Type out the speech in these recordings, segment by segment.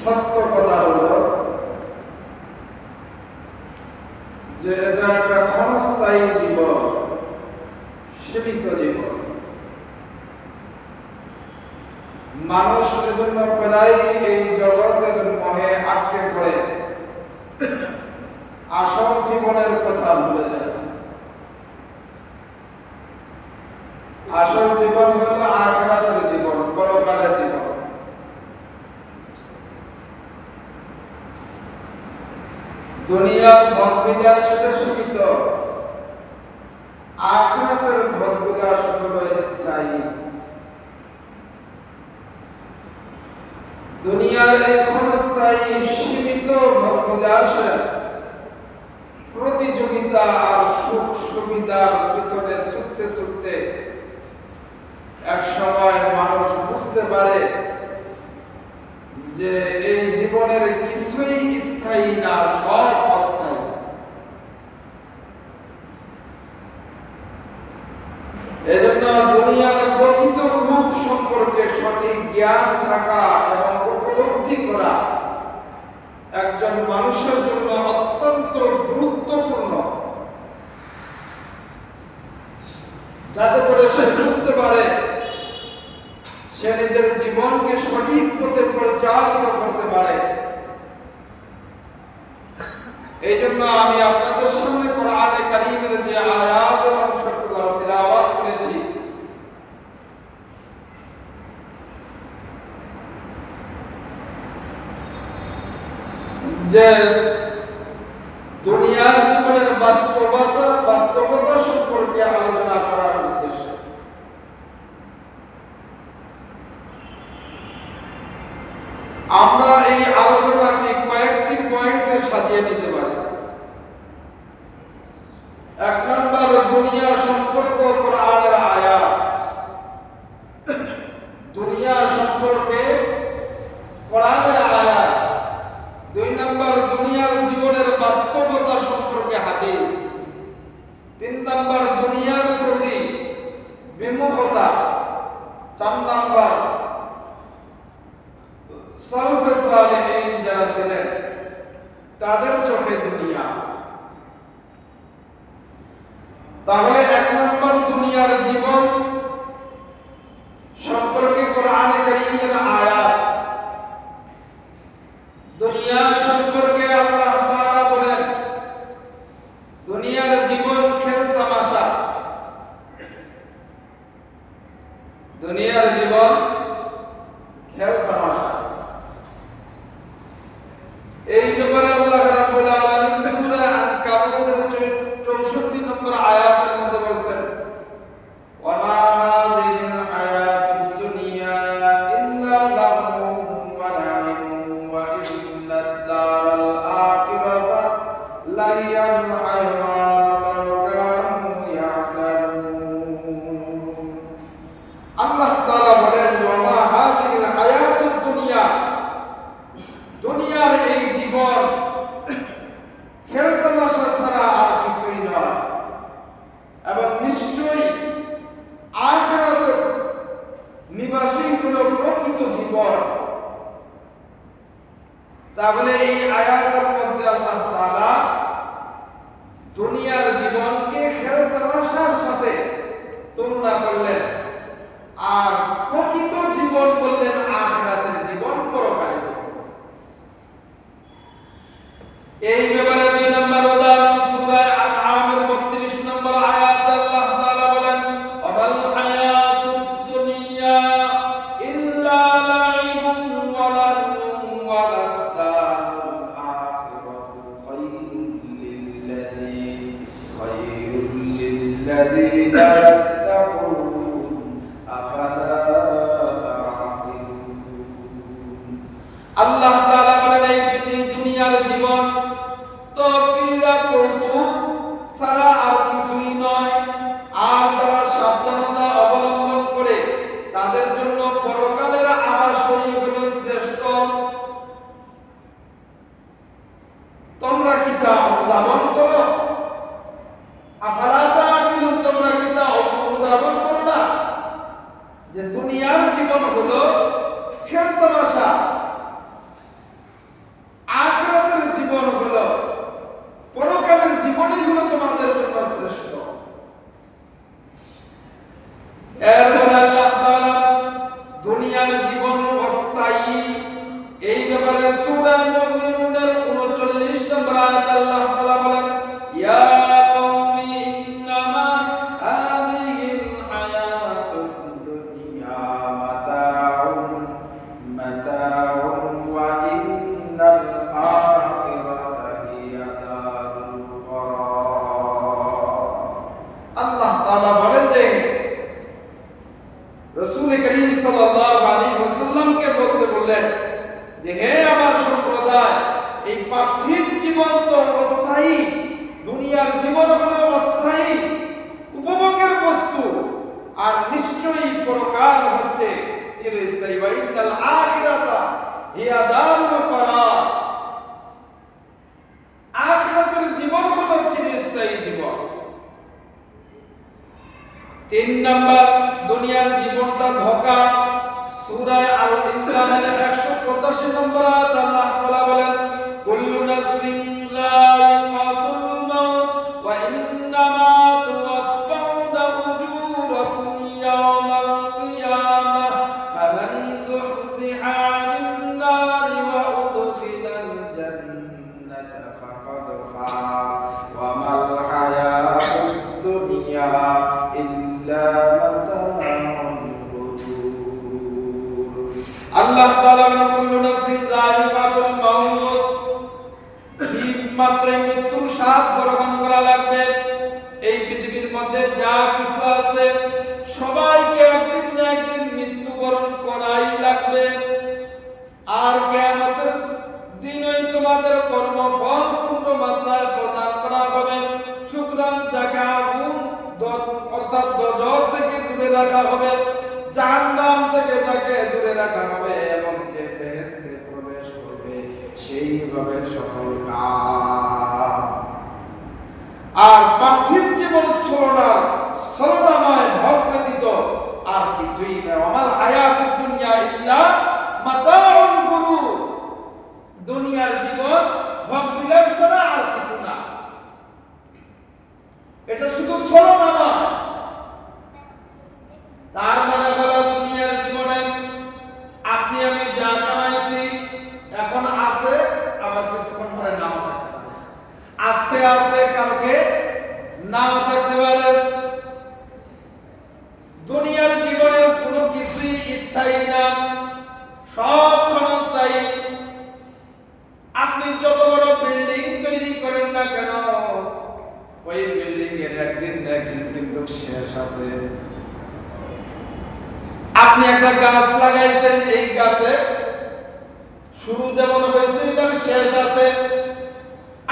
সত্য কথা হলো যে এটা একটা ক্ষণস্থায়ী জীবন, সীমিত জীবন। মানুষ এজন্য প্রায় এই জগতের মোহে আটকে পড়ে আসল জীবনের কথা ভুলে যায়। আসল জীবন হলো আখিরাতের জীবন, পরকালের জীবন। দুনিয়ার ভোগবিলাস সেটা সীমিত, আখিরাতের ভোগবিলাস হলো স্থায়ী। দুনিয়ার এই ক্ষণস্থায়ী সীমিত ভোগবিলাসে প্রতিযোগিতা আর সুখ সুবিধার পিছনে ছুটতে ছুটতে এক সময় মানুষ বুঝতে পারে যে এই জীবনের কিছুই স্থায়ী না, সব অস্থায়ী। এজন্য দুনিয়ার প্রকৃত রূপ সম্পর্কে সঠিক জ্ঞান থাকা এবং উপলব্ধি করা একজন মানুষের জন্য অত্যন্ত গুরুত্বপূর্ণ, যাতে করে সে বুঝতে পারে সে নিজের জীবনকে সঠিক পথে পরিচালিত করতে পারে। এই জন্য আমি আপনাদের সামনে কোরআনে কারীমের যে আয়াতের অংশগুলো তিলাওয়াত করেছি, যে দুনিয়ার জীবনের বাস্তবতা সম্পর্কে আলোচনা করার উদ্দেশ্যে আমরা এই আলোচনাটি কয়েকটি পয়েন্টে সাজিয়ে নিতে পারি। এক নম্বর, দুনিয়া সম্পর্ক কোরআনের আয়াত, দুনিয়া সম্পর্কে কোরআনের আয়াত। দুই নম্বর, দুনিয়ার জীবনের বাস্তবতা সম্পর্কে হাদিস। তিন নম্বর, দুনিয়ার প্রতি বিমুখতা। চার নম্বর, সালফে সালেহিন যারা ছিলেন তাদের চোখে দুনিয়া। তাহলে এক নম্বর, দুনিয়ার জীবন সম্পর্কে কোরআনে কারীমের আয়াত। দুনিয়া সম্পর্কে আল্লাহ তাআলা বলেন দুনিয়ার জীবন খেল তামাশা। দুনিয়ার জীবন খেল তামাশা। এই ব্যাপারে আল্লাহ রাব্বুল আলামিন সূরা আনকাবুতের 64 নম্বর আয়াতের মধ্যে বলেন, ওয়া মা হাযিহিল হায়াতুদ দুনিয়া ইল্লা লাহউন ওয়া লাইবুন ওয়া ইন্নাদ দারাল আখিরাতা লাহিয়াল হায়াওয়ান লাউ কানু ইয়ালামুন। আল্লাহ তাআলা বলেন, ওয়া মা হাযিহিল হায়াতুদ দুনিয়া, দুনিয়ার এই জীবন খেলতামাশা ছাড়া আর কিছুই নয়, এবং নিশ্চয়ই আখিরাতের নিবাসী হলো প্রকৃত জীবন। তাহলে এই আয়াতের মধ্যে আল্লাহ তাআলা দুনিয়ার জীবনকে খেলতামাশার সাথে তুলনা করলেন, আর প্রকৃত জীবন বললেন আখিরাতের জীবন, পরকালের জীবন। এই ব্যাপারে দুই নম্বর উদাহরণ সূরা আনআমের 32 নম্বর আয়াতে আল্লাহ তাআলা বলেন, ওয়াল হায়াতুদ দুনিয়া ইল্লা লাইবুন ওয়া লাহউন ওয়া লাদ-দারুল আখিরাতু খায়রুল লিল্লাযীনা ইয়াত্তাকুন আফালা তা'কিলুন। আল্লাহ তাআলা বলেন এই দুনিয়ার জীবন তো ক্রীড়া কৌতুক ছাড়া আর কিছুই নয়, আর যারা সাবধানতা অবলম্বন করে তাদের জন্য পরকালের আবাসই হলো শ্রেষ্ঠ। তোমরা কি তা অনুধাবন করো? আফালা তা'কিলুন, তোমরা কি তা অনুধাবন করো না যে দুনিয়া দুনিয়ার জীবন হলো খেলতামাশা, আখিরাতের জীবন হলো, পরকালের জীবনই হলো তোমাদের জন্য শ্রেষ্ঠ। এরপরে আল্লাহ তাআলা দুনিয়ার জীবন অস্থায়ী এই ব্যাপারে সূরা মুমিনুনের 39 নম্বর আয়াত আল্লাহ তাআলা বলেন, ইয়া কওমি ইন্নামা হাযিহিল হায়াতুদ দুনিয়া মাতাউন ওয়া ইন্নাল আখিরাতা হিয়া দারুল করার। আল্লাহ তাআলা বলেন যে রাসূল করিম সাল্লাল্লাহু আলাইহি ওয়াসাল্লামকে বলতে বললেন যে হে আমার সম্প্রদায়, এই পার্থিব জীবন তো অস্থায়ী, দুনিয়ার জীবন হলো অস্থায়ী উপভোগের বস্তু, আর নিশ্চয়ই পরকাল হচ্ছে চিরস্থায়ী। ওয়া ইন্নাল আখিরাতা হিয়া দারুল করার, আখিরাতের জীবন হলো চিরস্থায়ী জীবন। 3 নাম্বার, দুনিয়ার জীবনটা ধোঁকা। সূরা আল ইমরানের 185 নম্বর আয়াত আল্লাহ তাআলা বলেন, কুল্লু নাফসিন যায়িকাতুল মাউত ওয়া ইন্নামা তুওয়াফাউনা উজুরাকুম ইয়াওমাল কিয়ামাহ ফামান যুহজিহা আনিন নারি ওয়া উদখিলাল জান্নাতা ফাকাদ ফাজ ওয়া মাল হায়াতুদ দুনিয়া ইল্লা মাতাউল গুরুর। আল্লাহ তাআলা বলেন, কুল্লু নাফসিন যায়িকাতুল মাউত, মাত্র মৃত্যুর স্বাদ গ্রহণ করা লাগবে। এই পৃথিবীর মধ্যে যা কিছু আছে সবাইকে একদিন না একদিন মৃত্যুবরণ করাই লাগবে, আর কিয়ামতের দিনই তোমাদের কর্মফল পূর্ণ মাত্রায় প্রদান করা হবে। সুতরাং যাকে আগুন অর্থাৎ দোজখ থেকে দূরে রাখা হবে, জাহান্নাম থেকে তাকে দূরে রাখা হবে, এবং যে বেহেশতে প্রবেশ করবে সেই হবে সফল কাম। আর পার্থিব জীবন ছলনাময় ভোগ ব্যতীত আর কিছুই নয়। আমাল হায়াতুদ দুনিয়া ইল্লা মাতাউল গুরুর, দুনিয়ার জীবন ভোগ বিলাস ছাড়া আর কিছু না, এটা শুধু ছলনাময়। তার মানে হলো দুনিয়ার জীবনে আপনি আমি যা কামাইছি এখন আছে, আবার কিছুক্ষণ পরে নাও থাকতে পারে, আজকে আছে কালকে নাও থাকতে পারে। দুনিয়ার জীবনের কোনো কিছুই স্থায়ী না, সব ক্ষণস্থায়ী। আপনি যত বড় বিল্ডিং তৈরি করেন না কেন, ওই বিল্ডিং এর একদিন না একদিন কিন্তু শেষ আছে। আপনি একটা গাছ লাগাইছেন, এই গাছে শুরু যেমন হয়েছে এটা শেষ আছে।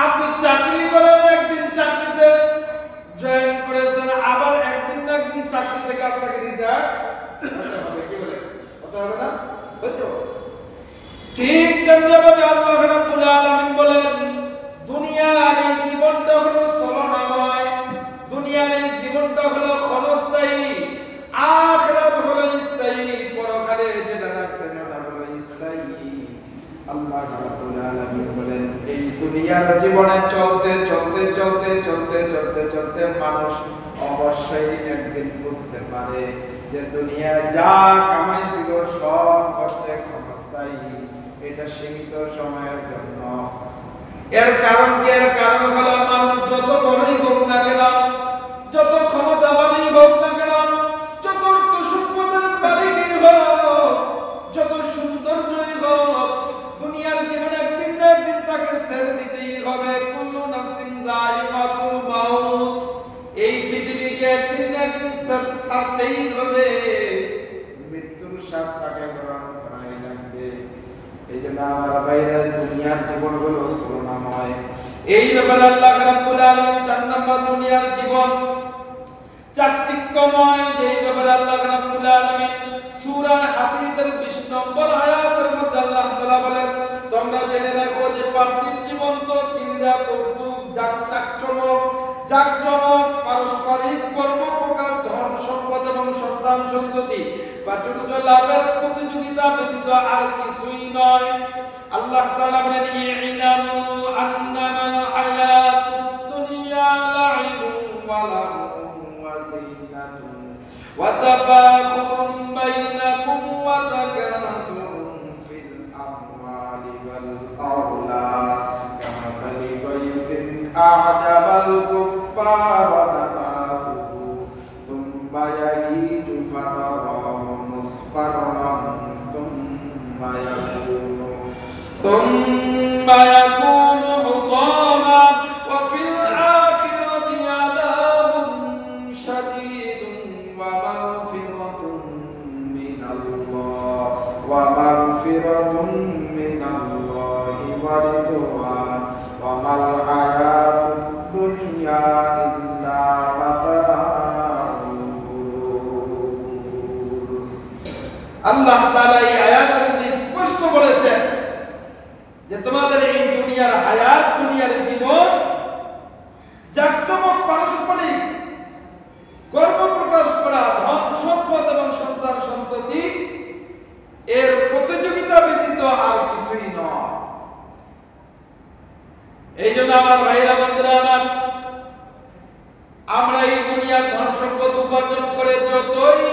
আপনি চাকরি করেন, একদিন চাকরিতে জয়েন করেছেন, আবার একদিন না একদিন চাকরি থেকে আপনাকে রিটায়ার হতে হবে। কি বলে হতে হবে না? বুঝছো? ঠিক তেমনি ভাবে আল্লাহ রাব্বুল আলামিন বলেন, দুনিয়ার এই জীবনটা হলো ছলনাময়, দুনিয়ার এই জীবনটা হলো ক্ষণস্থায়ী, আখিরাত হলো স্থায়ী, পরকালে যেটা রাখছেন ওটা হলো স্থায়ী। আল্লাহ রাব্বুল আলামিন বলেন, এই দুনিয়ার জীবনে চলতে চলতে চলতে চলতে চলতে চলতে মানুষ অবশ্যই একদিন বুঝতে পারে যে দুনিয়ায় যা কামাইছিল সব হচ্ছে ক্ষণস্থায়ী, এটা সীমিত সময়ের জন্য। এর কারণ কি? এর কারণ হলো মানুষ যত বড়ই হোক না কেন, যত ক্ষমতাবানই হোক না কেন, যত অর্থ সম্পদের মালিকই হোক, যত সৌন্দর্যই হোক, দুনিয়ার জীবনে একদিন না একদিন তাকে ছেড়ে দিতেই হবে। কুল্লু নাফসিন যায়িকাতুল মাউত, এই পৃথিবীকে একদিন না একদিন ছাড়তেই হবে, মৃত্যুর স্বাদ তাকে গ্রহণ করাই লাগবে। এই জন্য আমার বাইরে দুনিয়ার জীবন হলো ছলনাময়। এই ব্যাপারে আল্লাহ রাব্বুল আলামিন 4 নম্বর দুনিয়ার জীবন চাকচিক্যময়, যেই ব্যাপারে আল্লাহ রাব্বুল আলামিন সূরা হাদীদের 20 নম্বর আয়াতের মধ্যে আল্লাহ তাআলা বলেন, তোমরা জেনে রাখো যে পার্থিব জীবন তো ক্রীড়া কৌতুক জাকজমক পারস্পরিক কর্মপ্রকার ধন সম্পদ এবং সত্তা সন্তান সন্ততি প্রাচুর্য লাভের প্রতিযোগিতা ব্যতীত আর কিছুই নয়। আল্লাহ তাআলা বলেন ইলামু আন্নামাল হায়াতুদ দুনিয়া লাইবুন ওয়া লাহবুন ওয়া যিনাতুন ওয়া তাফাখুরুন বাইনাকুম ওয়া তাকাসুরুন ফিল আমওয়ালি ওয়াল আওলাদ কামাসালি গায়ফিন আ'জাবাল কুফফারা নাবাতুহু সুম্মা ইয়াহিজু ফাতারাহু মুসফাররান ثم يكون حطاما وفي الآخرة عذاب شديد ومغفرة من الله ورضوان وما الحياة الدنيا إلا متاع الغرور। আল্লাহ তাআলা এই আয়াতের মধ্যে স্পষ্ট বলেছেন যে তোমাদের এই দুনিয়ার হায়াত, দুনিয়ার জীবন জাকজমক, পারস্পরিক গর্ব প্রকাশ করা, ধন সম্পদ এবং সন্তান সন্ততি এর প্রতিযোগিতা ব্যতীত আর কিছুই নয়। এই জন্য আমার ভাইরা বন্ধুরা আমার, আমরা এই দুনিয়ার ধন সম্পদ উপার্জন করে যতই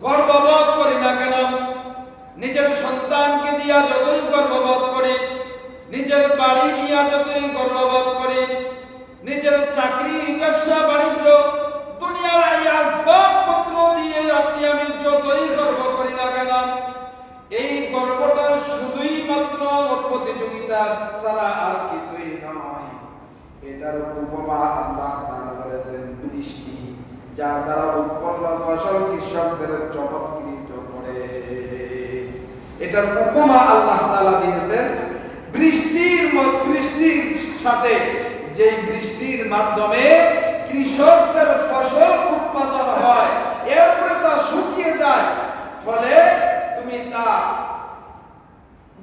গর্ববোধ করি না কেন, নিজের সন্তানকে দিয়া যতই গর্ববোধ করি, নিজের বাড়ি নিয়ে যতই গর্ববোধ করি, নিজের চাকরি, ব্যবসা, বাণিজ্য, দুনিয়ার এই আসবাবপত্র দিয়ে আপনি আমি যতই গর্ব করি না কেন, এই গর্বটা শুধুই মাত্র প্রতিযোগিতা ছাড়া আর কিছুই নয়। এটার উপমা আল্লাহ তাআলা বলেছেন বৃষ্টি, যার দ্বারা উৎপন্ন ফসল কৃষকদের চমৎকৃত করে। এটার উপমা আল্লাহ তাআলা দিয়েছেন বৃষ্টির সাথে, যে বৃষ্টির মাধ্যমে কৃষকদের ফসল উৎপাদন হয়, এরপরে তা শুকিয়ে যায়, ফলে তুমি তা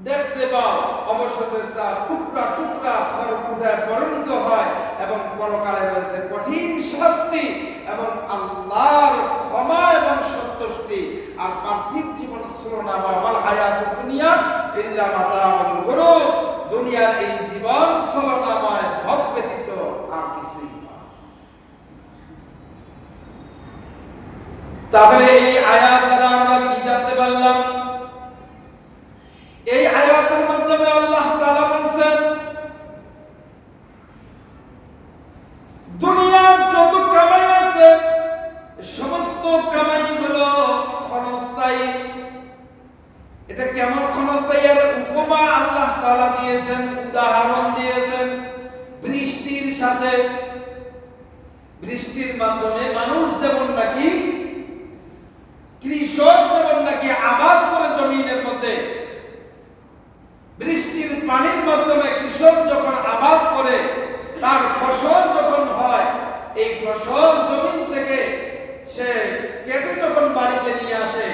দেখতে পাও, অবশেষে তা টুকরা টুকরা খড়কুটায় পরিণত হয় এবং পরকালে রয়েছে কঠিন শাস্তি এবং আল্লাহর ক্ষমা এবং সন্তুষ্টি। আর পার্থিব জীবন সুরনামা ওয়াল হায়াতুদ দুনিয়া ইল্লা মাতাউল গুরুর, দুনিয়ার এই জীবন সুরনামায় ভোগ ব্যতীত আর কিছুই না। তাহলে এই আয়াত দ্বারা আমরা কি জানতে পারলাম? এই আয়াতের মাধ্যমে আল্লাহ তাআলা বলেন দুনিয়ার যত কামাই আছে সমস্ত কামাই হলো ক্ষণস্থায়ী। এটা কেমন ক্ষণস্থায়ী? এর উপমা আল্লাহ তাআলা দিয়েছেন, উদাহরণ দিয়েছেন বৃষ্টির সাথে। বৃষ্টির মাধ্যমে মানুষ যেমন নাকি, কৃষক যেমন নাকি আবাদ করে জমিনের মধ্যে, বৃষ্টির পানির মাধ্যমে কৃষক যখন আবাদ করে তার ফসল যখন হয়, এই ফসল জমিন থেকে সে কেটে যখন বাড়িতে নিয়ে আসে,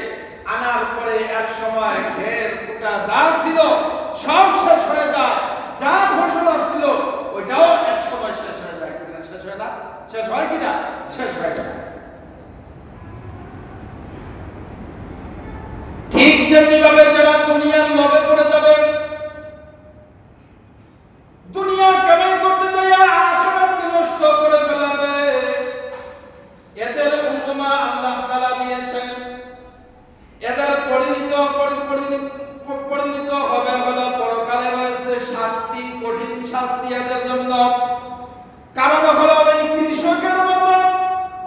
আনার পরে এক সময় ঘের কুটা যা ছিল সব শেষ হয়ে যায়, যা ফসল আসছিল ওইটাও এক সময় শেষ হয়ে যায়। কিনা শেষ হয় না? শেষ হয় কিনা? শেষ হয়ে যায়। ঠিক তেমনি ভাবে যারা দুনিয়ার লোভে পড়ে যাবে, দুনিয়া কামাই করতে যাইয়া আখিরাতকে নষ্ট করে ফেলাবে, এদের উপমা আল্লাহ তাআলা দিয়েছেন। এদের পরিণত হবে হলো পরকালে রয়েছে শাস্তি, কঠিন শাস্তি এদের জন্য। কারণ হলো এই কৃষকের মতো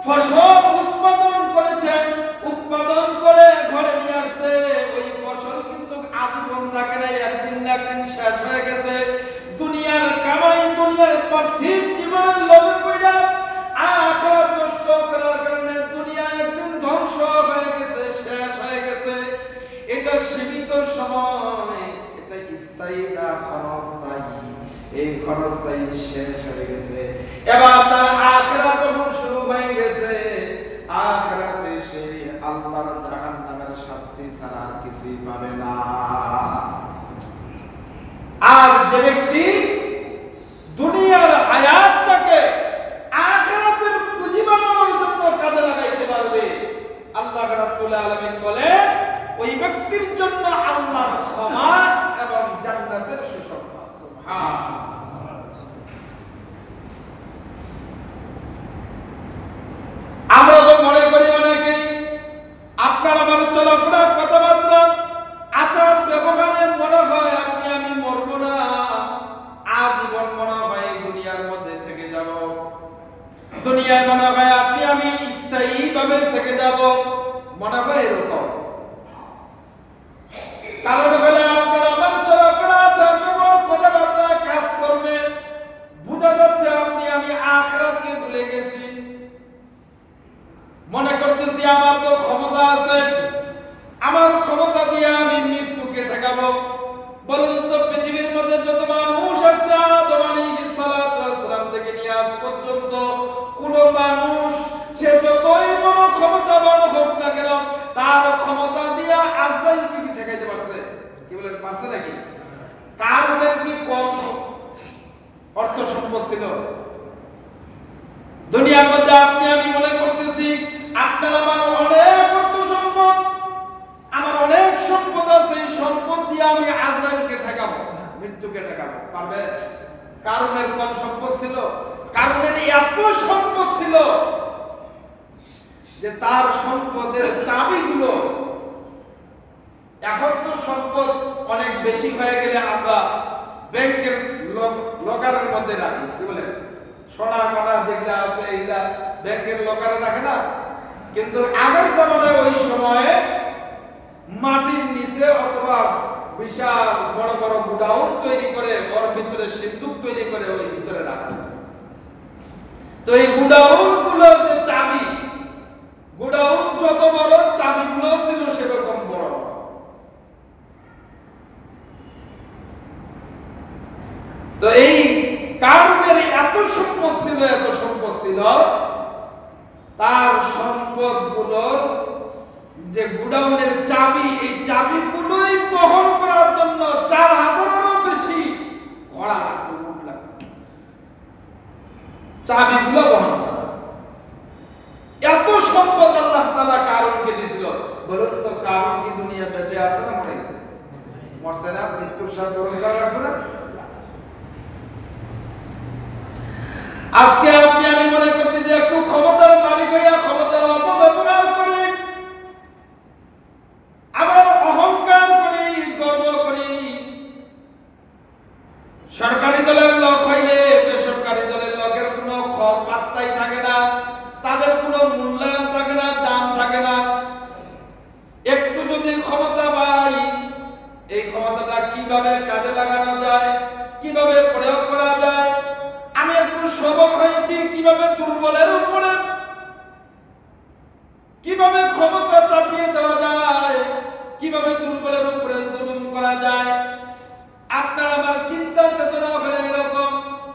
ফসল উৎপাদন করেছেন, উৎপাদন করে ঘরে নিয়ে আসছে, ওই ফসল কিন্তু আজীবন থাকে না, একদিন না একদিন শেষ হয়ে গেছে। দুনিয়ার কামাই, দুনিয়ার পার্থিব জীবনের লোভে পড়া আখিরাত নষ্ট করার কারণে দুনিয়া একদিন ধ্বংস হয়ে গেছে, শেষ হয়ে গেছে। এটা সীমিত সময়, এটা স্থায়ী না ক্ষণস্থায়ী। এই ক্ষণস্থায়ী শেষ হয়ে গেছে, এবার তার আখিরাত যখন শুরু হয়ে গেছে, আখিরাতে সে আল্লাহর জাহান্নামের শাস্তি ছাড়া আর কিছুই পাবে না। আর যে ব্যক্তি দুনিয়ার হায়াতটাকে আখিরাতের পুঁজি বানানোর জন্য কাজে লাগাইতে পারবে, পাক রব্বুল আলামিন বলেন ওই ব্যক্তির জন্য আল্লাহর ক্ষমা এবং জান্নাতের সুসংবাদ। সুবহানাল্লাহ। আমরা তো মনে করি অনেকেই আপনার আমার চলাফেরা কথাবার্তা আচার ব্যবহারে মনে হয় আপনি আমি মরব না, আজীবন মনে হয় দুনিয়ার মধ্যে থেকে যাব, দুনিয়ায় মনে হয় আপনি আমি স্থায়ী ভাবে থেকে যাব, মনে হয় এরকম। কারণ হলে আপনার আমার চলাফেরা আচার ব্যবহার কথাবার্তা কাজ করবে, বোঝা যাচ্ছে আপনি আমি আখিরাতকে ভুলে গেছি। মনে করতেছি আমার তো ক্ষমতা আছে, আমার ক্ষমতা দিয়ে আমি মৃত্যুকে ঠেকাবো। বলুন তো পৃথিবীর মধ্যে যত মানুষ আছে আদম আলাইহিস সালাতু ওয়াস সালাম থেকে নিয়ে আজ পর্যন্ত কোন মানুষ সে যতই বড় ক্ষমতাবান হোক না কেন তার ক্ষমতা দিয়ে আজরাইলকে কি ঠেকাইতে পারছে? কি বলেন, পারছে নাকি? কারণের কি কম অর্থ সম্পদ ছিল? দুনিয়ার মধ্যে আপনি আমি মনে করতেছি আপনার আমার অনেক অর্থ সম্পদ, আমার অনেক সম্পদ আছে, এই সম্পদ দিয়ে আমি আজরাইলকে ঠেকাবো, মৃত্যুকে ঠেকাবো, পারবে? কারণের কম সম্পদ ছিল? কারণের এত সম্পদ ছিল যে তার সম্পদের চাবিগুলো, এখন তো সম্পদ অনেক বেশি হয়ে গেলে আমরা ব্যাংকের লকারের মধ্যে রাখি, কি বলেন, সোনা গয়না যেগুলো আছে এগুলা ব্যাংকের লকারে রাখে না, কিন্তু আগের জামানায় ওই সময়ে মাটির নিচে অথবা বিশাল বড় বড় গুডাউন তৈরি করে ওর ভিতরে সিন্দুক তৈরি করে ওই ভিতরে রাখা হতো। তো এই গুডাউন গুলোর যে চাবি, গুডাউন যত বড় চাবিগুলো ছিল সেরকম বড় বড়। তো এই কারণের এত সম্পদ ছিল, এত সম্পদ ছিল, তার সম্পদ গুলোর যে গুডাউনের চাবি, এই চাবিগুলোই বহন করার জন্য 4000-এরও বেশি ঘোড়া লাগতো, উট লাগতো চাবিগুলো বহন করা। এত সম্পদ আল্লাহ তাআলা কারণকে দিয়েছিল। বলুন তো কারণ কি দুনিয়া বেঁচে আছে না মরে গেছে? মরছে না? মৃত্যুর সাথে গ্রহণ করা লাগছে না? আজকে আপনি আমি মনে করতে যে একটু ক্ষমতার মালিক হইয়া ক্ষমতার অপব্যবহার করি, আবার অহংকার করি, গর্ব করি, সরকারি দলের লোক হইলে বেসরকারি দলের লোকের কোনো পাত্তাই থাকে না, তাদের কোনো মূল্যায়ন থাকে না, দাম থাকে না। একটু যদি ক্ষমতা পাই, এই ক্ষমতাটা কিভাবে কাজে লাগানো যায়, কিভাবে প্রয়োগ করা যায়, আমি একটু সবল হয়েছি কিভাবে দুর্বলের উপরে কিভাবে ক্ষমতা চাপিয়ে দেওয়া যায়, কিভাবে দুর্বলের উপরে জুলুম করা যায়, আপনার আমার চিন্তা চেতনা হলে এরকম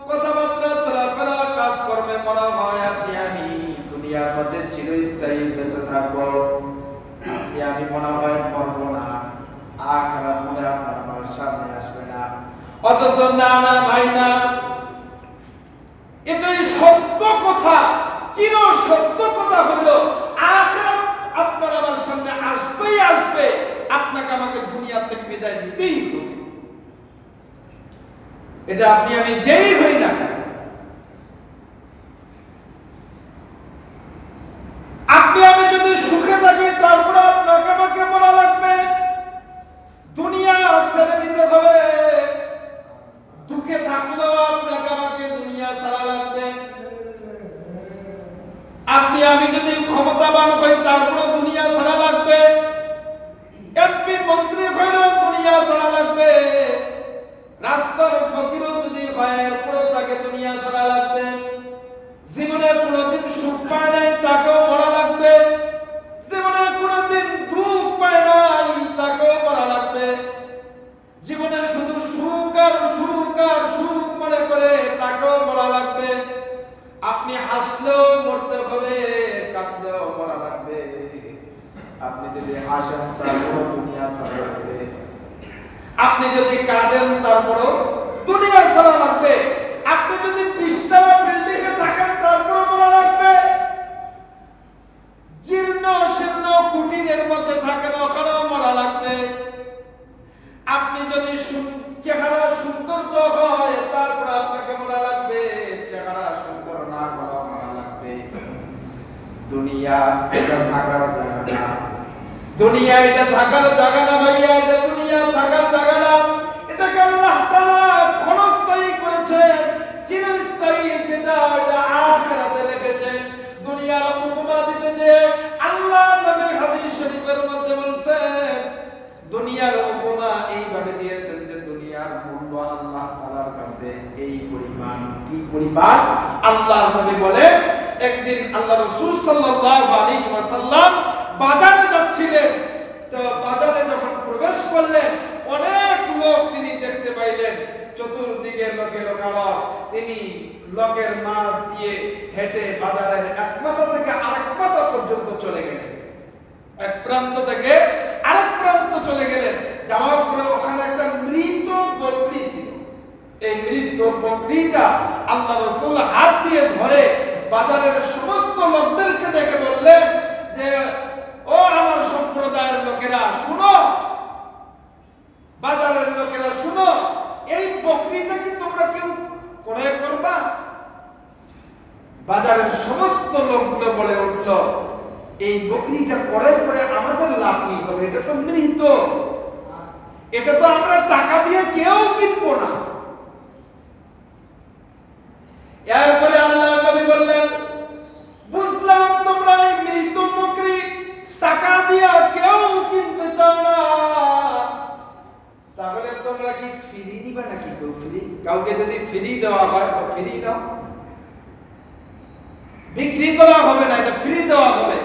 কথাবার্তা চলাফেরা কাজকর্মে মনে হয় আপনি আমি দুনিয়ার মধ্যে চিরস্থায়ী বেঁচে থাকবো, আপনি আমি মনে হয় মরবো না, আখিরাত মনে আপনার আমার সামনে আসবে না। অথচ না না ভাই না, এটাই সত্য কথা, চির সত্য কথা হলো আখিরাত আপনার আমার সামনে আসবেই আসবে, আপনাকে আমাকে দুনিয়া থেকে বিদায় নিতেই হবে। এটা আপনি আমি যেই হই না কেন, আপনি আমি যদি সুখে থাকি তারপর আপনাকে আমাকে বলা লাগবে, দুনিয়া ছেড়ে দিতে হবে, দুঃখে থাকলেও আপনাকে আমাকে দুনিয়া ছাড়া লাগবে। আপনি আমি যদি ক্ষমতাবান হই তারপরে দুনিয়া ছাড়া লাগবে, এমপি মন্ত্রী হইলেও দুনিয়া ছাড়া লাগবে, রাস্তার ফকিরও যদি হয় এরপরেও তাকে দুনিয়া ছাড়া লাগবে, জীবনে কোনোদিন সুখ পায় নাই তাকেও মরা লাগবে, জীবনে কোনোদিন দুঃখ পায় নাই তাকেও মরা লাগবে, জীবনে শুধু সুখ আর সুখ আর সুখ মনে করে তাকেও মরা লাগবে। আপনি হাসলেও মরতে হবে, কাঁদলেও মরা লাগবে। আপনি যদি হাসেন তারপরও দুনিয়া ছাড়া লাগবে, আপনি যদি কাঁদেন তারপরও দুনিয়া ছাড়া লাগবে, আপনি যদি 20তলা বিল্ডিং এ থাকেন তারপরও মরা লাগবে। জীর্ণ শীর্ণ থাকেন ওখানেও মরা লাগবে। আপনি যদি চেহারা সৌন্দর্য হয় তারপর আপনাকে মরা লাগবে, চেহারা সুন্দর না হলে মরা লাগবে। দুনিয়া এটা থাকার জায়গা না, দুনিয়া এটা থাকার জায়গা না ভাইয়া, এটা দুনিয়া থাকার জায়গা না। এটাকে আল্লাহ তাআলা ক্ষণস্থায়ী করেছেন, চিরস্থায়ী যেটা ওটা আখিরাতে রেখেছেন। দুনিয়ার উপমা দিতে যে আল্লাহ নবী হাদিস শরীফের মধ্যে বলছেন, দুনিয়ার উপমা এইভাবে দিয়েছেন যে দুনিয়ার মূল্য আল্লাহ তাআলার কাছে এই পরিমাণ। কি পরিমাণ? আল্লাহর নবী বলেন, একদিন আল্লাহ রাসূল সাল্লাল্লাহু আলাইহি ওয়াসাল্লাম বাজারে যাচ্ছিলেন। তো বাজারে যখন প্রবেশ করলেন অনেক লোক তিনি দেখতে পাইলেন, চতুর্দিকে লোকে লোকালয়। তিনি লোকের মাঝ দিয়ে হেঁটে বাজারের এক মাথা থেকে আরেক মাথা পর্যন্ত চলে গেলেন, এক প্রান্ত থেকে আরেক প্রান্ত চলে গেলেন। যাওয়ার পরে ওখানে একটা মৃত বকরি ছিল। এই মৃত বকরিটা আল্লাহ রাসূল হাত দিয়ে ধরে বাজারের সমস্ত লোকদেরকে ডেকে বললেন যে, ও আমার সম্প্রদায়ের লোকেরা শুনো, বাজারের লোকেরা শুনো, এই বকরিটা কি তোমরা কেউ ক্রয় করবা? বাজারের সমস্ত লোকগুলো বলে উঠল, এই বকরিটা ক্রয় করে আমাদের লাভ কি হবে? এটা তো মৃত, এটা তো আমরা টাকা দিয়ে কেউ কিনবো না। এরপরে আল্লাহর নবী বললেন, বুঝলাম তোমরা এই মৃত বকরি টাকা দিয়ে কেউ কিনতে চাও না, তাহলে তোমরা কি ফ্রি নিবা নাকি? কেউ ফ্রি, কাউকে যদি ফ্রি দেওয়া হয় তো ফ্রি দাও, বিক্রি করা হবে না, এটা ফ্রি দেওয়া হবে।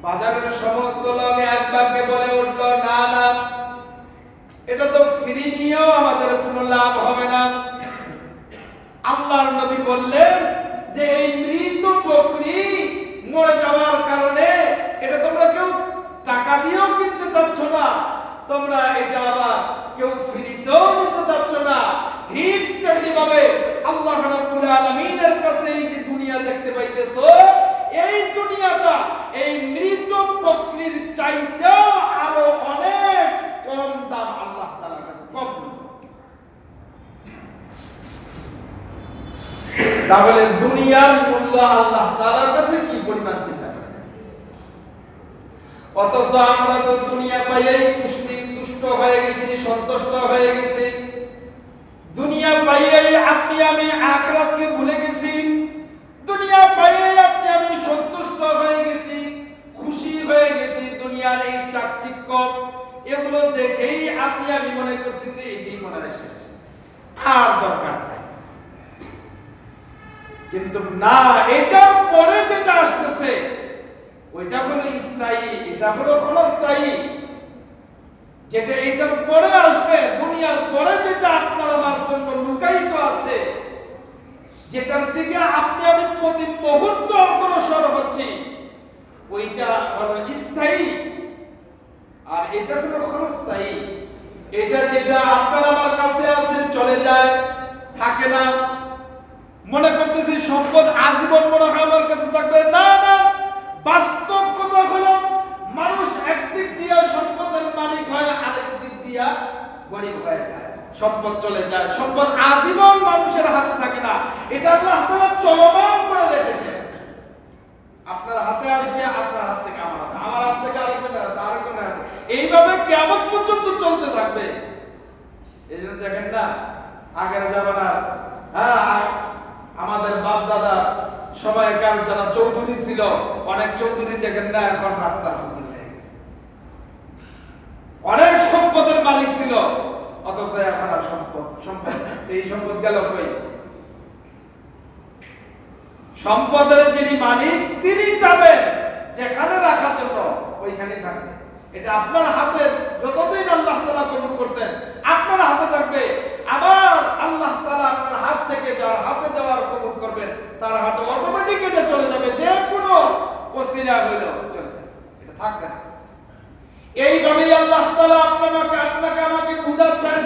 বাজারের সমস্ত লোক একবারকে বলে উঠল, না না, এটা তো ফ্রি নিয়েও আমাদের কোনো লাভ হবে না। আল্লাহর নবী বললেন যে এই মৃত বকরি মরে যাওয়ার কারণে এটা তোমরা কেউ টাকা দিয়েও কিনতে চাচ্ছ না, তোমরা এটা আবার কেউ ফ্রিতেও নিতে চাচ্ছ না। ঠিক তেমনিভাবে আল্লাহ রাব্বুল আলামিনের কাছে এই যে দুনিয়া দেখতে পাইতেছো, এই দুনিয়াটা এই মৃত বকরির চাইতেও আরো অনেক কম দাম আল্লাহ তাআলার কাছে, কম। তাহলে দুনিয়ার মূল্য আল্লাহ তাআলার কাছে কি পরিমাণ চিন্তা করেন। অথচ আমরা তো দুনিয়া পাইয়েই তুষ্ট হয়ে গেছি, সন্তুষ্ট হয়ে গেছি। দুনিয়া পাইয়েই আপনি আমি আখিরাতকে ভুলে গেছি। দুনিয়া পাইয়েই আপনি আমি সন্তুষ্ট হয়ে গেছি, খুশি হয়ে গেছি। দুনিয়ার এই চাকচিক্য এগুলো দেখেই আপনি আমি মনে করছি যে এটাই মনে হয় শেষ, আর দরকার নাই। কিন্তু না, এটার পরে যেটা আসতেছে ওইটা হলো স্থায়ী, এটা হলো ক্ষণস্থায়ী। যেটা এটার পরে আসবে, দুনিয়ার পরে যেটা আপনার আমার জন্য লুকায়িত আছে, যেটার দিকে আপনি আমি প্রতি মুহূর্ত অগ্রসর হচ্ছি, ওইটা হলো স্থায়ী আর এটা হলো ক্ষণস্থায়ী। এটা যেটা আপনার আমার কাছে আছে, চলে যায়, থাকে না। মনে করতেছি সম্পদ আজীবন মনে হয় আমার কাছে থাকবে, না না। বাস্তব কথা হলো মানুষ একদিক দিয়ে সম্পদের মালিক হয়, আরেক দিক দিয়ে গরিব হয়ে যায়, সম্পদ চলে যায়। সম্পদ আজীবন মানুষের হাতে থাকে না, এটা আল্লাহ তাআলা চলমান করে রেখেছে। আপনার হাতে আসবে, আপনার হাত থেকে আমার হাতে, আমার হাত থেকে আরেকজনের হাতে, আরেকজনের হাতে, এইভাবে কিয়ামত পর্যন্ত চলতে থাকবে। এই জন্য দেখেন না, আগের জামানার আমাদের বাপ দাদা সময়কার যারা চৌধুরী ছিল, অনেক চৌধুরী দেখেন না এখন রাস্তার ফকির হয়ে গেছে, অনেক সম্পদের মালিক ছিল, অথচ এখন আর সম্পদ এই সম্পদ গেল কই? সম্পদের যিনি মালিক তিনি চাবেন যেখানে রাখার জন্য ওইখানে থাকবে। এটা আপনার হাতে, যতদিন আল্লাহ তাআলা কবুল করছেন আপনার হাতে থাকবে। আবার আল্লাহ তাআলা আপনার হাত থেকে যার হাতে দেওয়ার কবুল করবেন, তার হাতে অটোমেটিক এটা চলে যাবে, যে কোনো ওসিলা হইলো চলে যাবে, এটা থাকবে না। এইভাবেই আল্লাহ তাআলা আপনাকে আমাকে বুঝাচ্ছেন,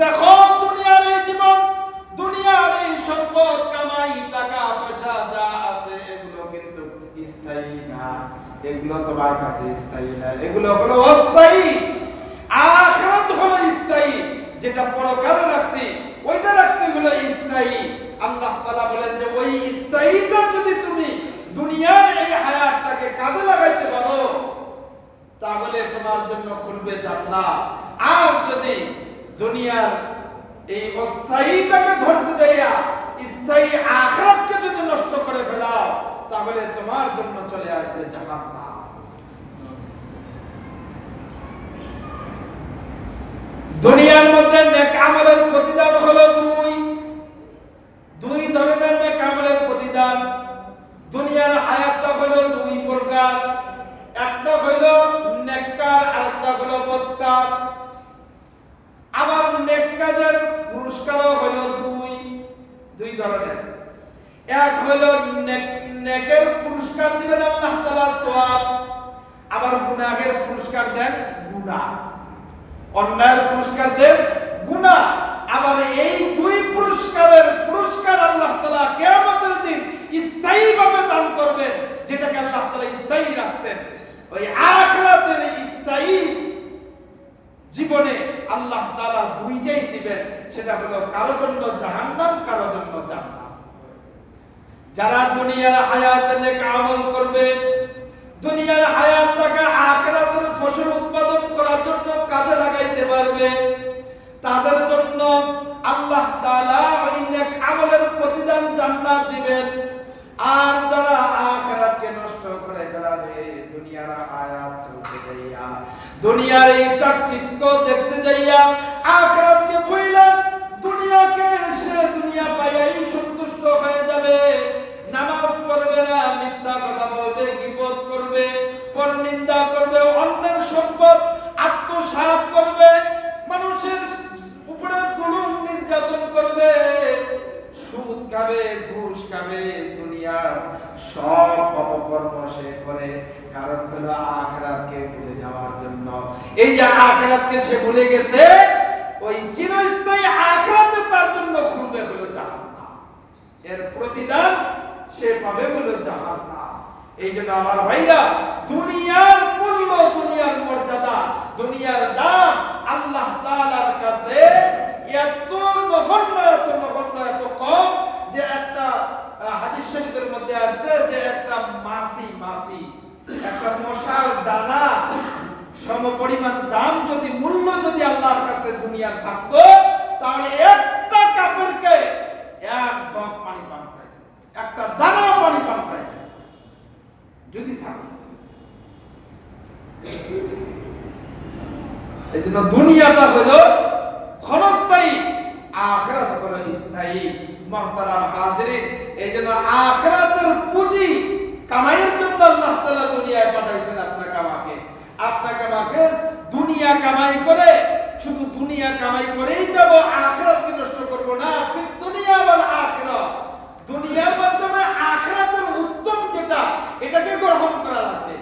দেখো দুনিয়ার এই জীবন, দুনিয়ার এই সম্পদ কামাই, টাকা পয়সা যা আছে এগুলো কিন্তু স্থায়ী না, এগুলো তোমার কাছে স্থায়ী না, এগুলো হলো অস্থায়ী। আখিরাত হলো স্থায়ী, যেটা পরকালে রাখছি ওইটা রাখছি হলো স্থায়ী। আল্লাহ তাআলা বলেন যে ওই স্থায়ীটা যদি তুমি দুনিয়ার এই হায়াতটাকে কাজে লাগাইতে পারো তাহলে তোমার জন্য খুলবে জান্নাত। আর যদি দুনিয়ার এই অস্থায়ীটাকে ধরতে যাইয়া স্থায়ী আখিরাতকে যদি নষ্ট করে ফেলাও তাহলে তোমার জন্য চলে আসবে জাহান্নাম। দুনিয়ার মধ্যে নেক আমলের প্রতিদান হলো দুই ধরনের নেক আমলের প্রতিদান। দুনিয়ার হায়াতটা হলো দুই প্রকার, একটা হলো নেককার আর একটা হলো বদকার। আবার নেক কাজের পুরস্কারও হলো দুই ধরনের। এক হলো নেকের পুরস্কার দিবেন আল্লাহ তাআলা সওয়াব, আবার গুনাহের পুরস্কার দেন গুনাহ, অন্যায়ের পুরস্কার দেন গুনাহ। আবার এই দুই পুরস্কার আল্লাহ তাআলা কিয়ামতের দিন স্থায়ীভাবে দান করবেন, যেটাকে আল্লাহ তাআলা স্থায়ী রাখছেন। ওই আখিরাতের স্থায়ী জীবনে আল্লাহ তাআলা দুইটাই দিবেন, সেটা হলো কারো জন্য জাহান্নাম, কারো জন্য জান্নাত। যারা দুনিয়ার হায়াতে নেক আমল করবে, দুনিয়ার হায়াতটাকে আখিরাতের ফসল উৎপাদন করার জন্য কাজে লাগাইতে পারবে, তাদের জন্য আল্লাহ তাআলা ওই নেক আমলের প্রতিদান জান্নাত দিবেন। আর যারা আখিরাতকে নষ্ট করে ফেলাবে, দুনিয়ার হায়াত চলতে যাইয়া, দুনিয়ার এই চাকচিক্য দেখতে যাইয়া আখিরাতকে ভুইলা দুনিয়াকে সে দুনিয়া পাইয়াই সন্তুষ্ট হয়ে যাবে, নামাজ পড়বে না, মিথ্যা কথা বলবে, গীবত করবে, পরনিন্দা করবে, অন্যের সম্পদ আত্মসাৎ করবে, মানুষের উপরে জুলুম নির্যাতন করবে, সুদ খাবে, ঘুষ খাবে, দুনিয়ার সব অপকর্ম সে করে। কারণ হলো আখিরাতকে ভুলে যাওয়ার জন্য। এই যে আখিরাতকে সে ভুলে গেছে, ওই চিরস্থায়ী আখিরাতে তার জন্য খুলবে হলো জাহান্নাম, এর প্রতিদান সে পাবে হলো জাহান্নাম। এই জন্য আমার ভাইরা, দুনিয়ার মূল্য, দুনিয়ার মর্যাদা, দুনিয়ার দাম আল্লাহ তাআলার কাছে এত নগণ্য, এত কম যে একটা হাদিস শরীফের মধ্যে আছে যে একটা মাছি একটা মশার দানা সমপরিমাণ দাম যদি মূল্য যদি আল্লাহর কাছে দুনিয়ার থাকতো তাহলে একটা কাফেরকে এক ঢক পানি পান করাইত, একটা দানা পানি পান করাইত যদি থাকে। এই জন্য দুনিয়াটা হলো ক্ষণস্থায়ী, আখিরাত হলো স্থায়ী। মুহতারাম হাজিরিন, এই জন্য আখিরাতের পুঁজি কামাইয়ের জন্য আল্লাহ তাআলা দুনিয়ায় পাঠাইছেন আপনাকে আমাকে দুনিয়া কামাই করে, শুধু দুনিয়া কামাই করেই যাব, আখিরাতকে নষ্ট করব না। ফিদ দুনিয়া ওয়াল আখিরাত, দুনিয়ার মাধ্যমে আখিরাতের উত্তম যেটা এটাকে গ্রহণ করা লাগবে।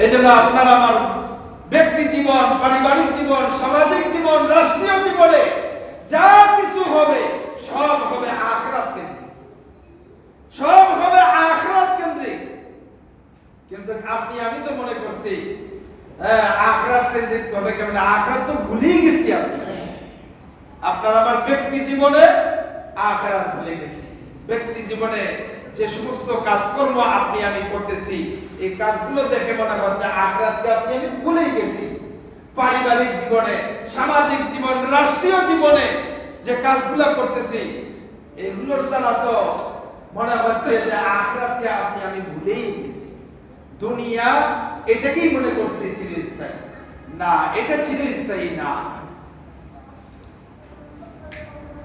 এই জন্য আপনার আমার ব্যক্তি জীবন, পারিবারিক জীবন, সামাজিক জীবন, রাষ্ট্রীয় জীবনে যা কিছু হবে সব হবে আখিরাত কেন্দ্রিক, সব হবে আখিরাত কেন্দ্রিক। কিন্তু আপনি আমি তো মনে করছি আখিরাত কেন্দ্রিক হবে কেমন, আখিরাত তো ভুলেই গেছি। আপনার আমার ব্যক্তি জীবনে আখিরাত ভুলে গেছি। ব্যক্তি জীবনে যে সমস্ত কাজকর্ম আপনি আমি করতেছি, এই কাজগুলো দেখে মনে হচ্ছে আখিরাতকে আপনি আমি ভুলেই গেছি। পারিবারিক জীবনে, সামাজিক জীবন, রাষ্ট্রীয় জীবনে যে কাজগুলো করতেছি এগুলোর দ্বারা তো মনে হচ্ছে যে আখিরাতকে আপনি আমি ভুলেই গেছি। দুনিয়া এটাকেই মনে করছি চিরস্থায়ী, না, এটা চিরস্থায়ী না।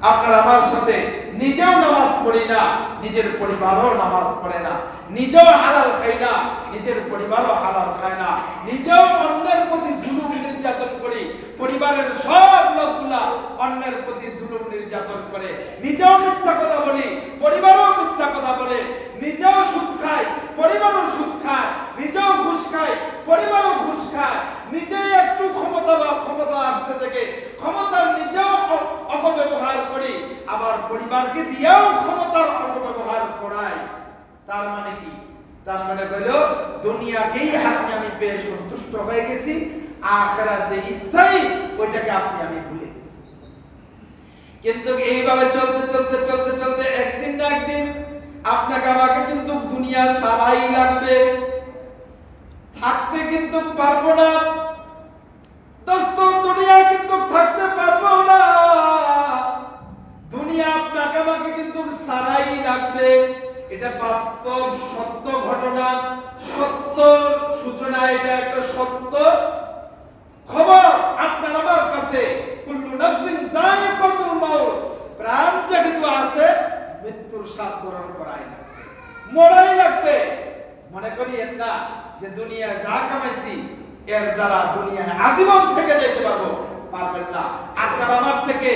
আপনার আমার সাথে নিজেও নামাজ পড়ি না, নিজের পরিবারও নামাজ পড়ে না, নিজেও হালাল খাই না, নিজের পরিবারও হালাল খায় না, নিজেও অন্যের প্রতি জুলুম নির্যাতন করি, পরিবারের সব লোকগুলা অন্যের প্রতি জুলুম নির্যাতন করে, নিজেও মিথ্যা কথা বলি, পরিবারও মিথ্যা কথা বলে, নিজেও সুদ খায়, পরিবারও সুদ খায়, নিজেও ঘুষ খায়, পরিবারও ঘুষ খায়, নিজেই একটু ক্ষমতা আসছে থেকে ক্ষমতার নিজেও অপব্যবহার করি, আবার পরিবারকে দিয়েও ক্ষমতার অপব্যবহার করা নাই, তার মানে কি? তার মানে হলো দুনিয়াকেই আপনি আমি পেয়ে সন্তুষ্ট হয়ে গেছি, আখিরাত যে স্থায়ী ওইটাকে আপনি আমি ভুলে গেছি। কিন্তু এইভাবে চলতে চলতে চলতে চলতে একদিন না একদিন আপনাকে আমাকে কিন্তু দুনিয়া ছাড়াই লাগবে, থাকতে কিন্তু পারবো না দোস্ত, দুনিয়া কিন্তু থাকতে পারবো না। দুনিয়া আপনাকে আমাকে কিন্তু ছাড়াই লাগবে, এটা বাস্তব সত্য ঘটনা, সত্য সূচনা, এটা একটা সত্য খবর আপনার আমার কাছে। কুল্লু নাফসিন যায়িকাতুল মাউত, প্রাণ যেহেতু আছে মৃত্যুর স্বাদ গ্রহণ করাই লাগবে, মরাই লাগবে। মনে করিয়েন না যে দুনিয়া যা কামাইছি এর দ্বারা দুনিয়ায় আজীবন থেকে যেতে পারবো, পারবেন না। আপনার আমার থেকে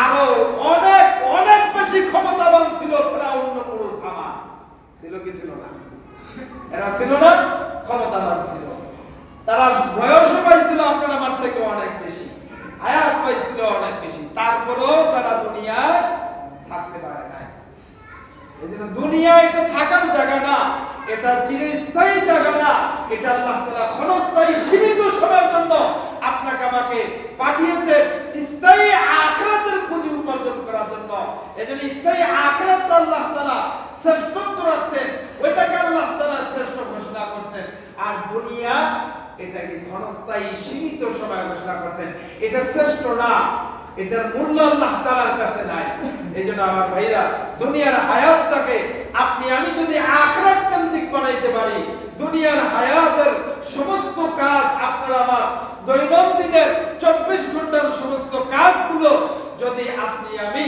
আরো অনেক অনেক বেশি ক্ষমতাবান ছিল ফেরাউন নমরুদ। আমার ছিল কি ছিল না? এরা ছিল না, ক্ষমতাবান ছিল, তারা বয়সও পাইছিল আপনার আমার থেকে অনেক বেশি, হায়াত পাইছিল অনেক বেশি, তারপরেও তারা দুনিয়ায় থাকতে পারে নাই। এজন্য দুনিয়া এটা থাকার জায়গা না, এটা চিরস্থায়ী জায়গা না, এটা আল্লাহ তাআলা ক্ষণস্থায়ী সীমিত সময়ের জন্য আপনাকে আমাকে পাঠিয়েছে স্থায়ী আখিরাতের পুঁজি উপার্জন করার জন্য। এজন্য স্থায়ী আখিরাত আল্লাহ তাআলা শ্রেষ্ঠত্ব রাখছেন, ওইটাকে আল্লাহ তাআলা শ্রেষ্ঠ ঘোষণা করছেন। আর দুনিয়া এটাকে ক্ষণস্থায়ী সীমিত সময় ঘোষণা করছেন, এটা শ্রেষ্ঠ না, এটার মূল্য আল্লাহ তাআলার কাছে নাই। এইজন্য আমার ভাইরা, দুনিয়ার হায়াতটাকে আপনি আমি যদি আখিরাত কেন্দ্রিক বানাইতে পারি, দুনিয়ার হায়াতের সমস্ত কাজ আপনার আমার দৈনন্দিনের 24 ঘন্টার সমস্ত কাজগুলো যদি আপনি আমি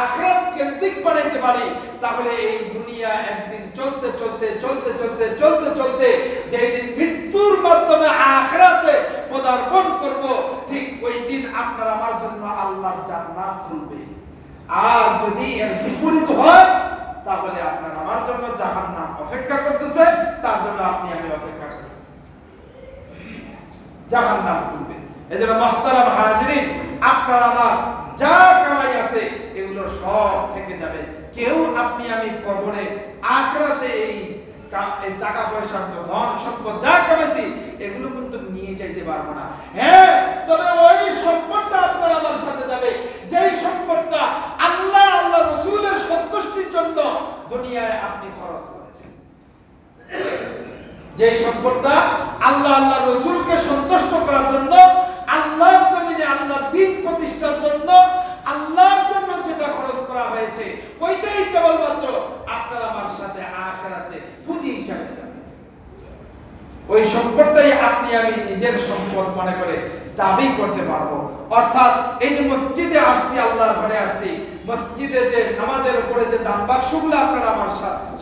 আখিরাত কেন্দ্রিক বানাইতে পারি, তাহলে এই দুনিয়া একদিন চলতে চলতে চলতে চলতে চলতে চলতে যেই দিন মৃত্যুর মাধ্যমে আখিরাতে পদার্পণ করব, ঠিক ওই দিন আপনার আমার জন্য আল্লাহর জান্নাত খুলবে। আর যদি এর বিপরীত হয়, তাহলে আপনার আমার জন্য জাহান্নাম অপেক্ষা করতেছে, তার জন্য আপনি আমি অপেক্ষা করি, জাহান্নাম খুলবে। এজন্য মুহতারাম হাজিরিন, আপনার আমার যা কামাই আছে এগুলো সব থেকে যাবে। কেউ আপনি আমি কবরে আখিরাতে এই টাকা পয়সা ধন সম্পদ যা কামাইছি এগুলো কিন্তু নিয়ে যাইতে পারবো না। হ্যাঁ, তবে ওই সম্পদটা আপনার আমার সাথে যাবে যেই সম্পদটা আল্লাহ আল্লাহ রাসূলের সন্তুষ্টির জন্য দুনিয়ায় আপনি খরচ করেছেন, যেই সম্পদটা আল্লাহ আল্লাহ রাসূলকে সন্তুষ্ট করার জন্য, আল্লাহর জমিনে আল্লাহর দ্বীন প্রতিষ্ঠার জন্য, আল্লাহর জন্য যেটা খরচ করা হয়েছে, ওইটাই কেবলমাত্র আপনার আমার সাথে আখিরাতে পুঁজি হিসাবে যাবে। ওই সম্পদটাই আপনি আমি নিজের সম্পদ মনে করে দাবি করতে পারবো। অর্থাৎ এই যে মসজিদে আসছি, আল্লাহর ঘরে আসছি, মসজিদে যে নামাজের উপরে যে দান বাক্সগুলো আপনার আমার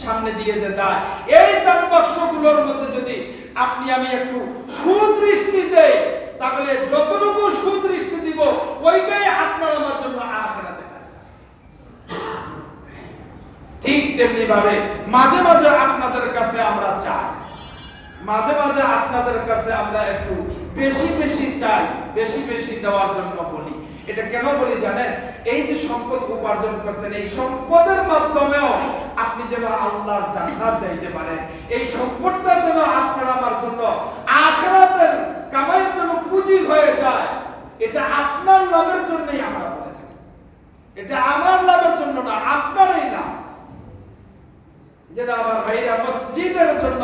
সামনে দিয়ে যে যায়, এই দান বাক্সগুলোর মধ্যে যদি আপনি আমি একটু সুদৃষ্টি দেই, তাহলে যতটুকু সুদৃষ্টি দিব ওইটাই আপনার আমার জন্য আখিরাতে। ঠিক তেমনি ভাবে মাঝে মাঝে আপনাদের কাছে আমরা চাই, মাঝে মাঝে আপনাদের কাছে আমরা একটু বেশি বেশি চাই, বেশি বেশি দেওয়ার জন্য বলি। এটা কেন বলি জানেন? এই যে সম্পদ উপার্জন করছেন, এই সম্পদের মাধ্যমেও আপনি যেন আল্লাহর জান্নাত যাইতে পারেন, এই সম্পদটা যেন আপনার আমার জন্য আখিরাতের কামাইয়ের জন্য পুঁজি হয়ে যায়, এটা আপনার লাভের জন্যই আমরা বলে থাকি। এটা আমার লাভের জন্য না, আপনারই লাভ। যেটা আমার ভাইরা মসজিদের জন্য,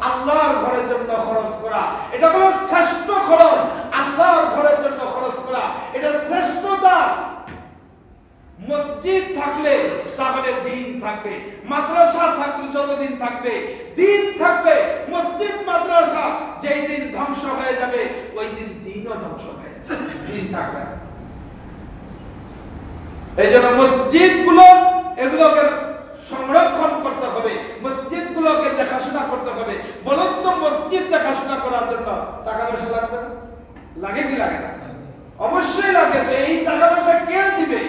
আল্লাহর ঘরের জন্য খরচ করা, এটা হলো শ্রেষ্ঠ খরচ। আল্লাহর ঘরের জন্য খরচ করা এটা শ্রেষ্ঠ দান। মসজিদ থাকলে তাহলে দিন থাকবে, মাদ্রাসা থাকলে যতদিন থাকবে দিন থাকবে। মসজিদ মাদ্রাসা যেই দিন ধ্বংস হয়ে যাবে ওই দিন দিনও ধ্বংস হয়ে যাবে, দিন থাকবে না। এই জন্য মসজিদগুলো এগুলোকে সংরক্ষণ করতে হবে, মসজিদগুলোকে দেখাশোনা করতে হবে। বলুন তো, মসজিদ দেখাশোনা করার জন্য টাকা পয়সা লাগবে না? লাগে কি লাগে না? অবশ্যই লাগে। তো এই টাকা পয়সা কে দিবে?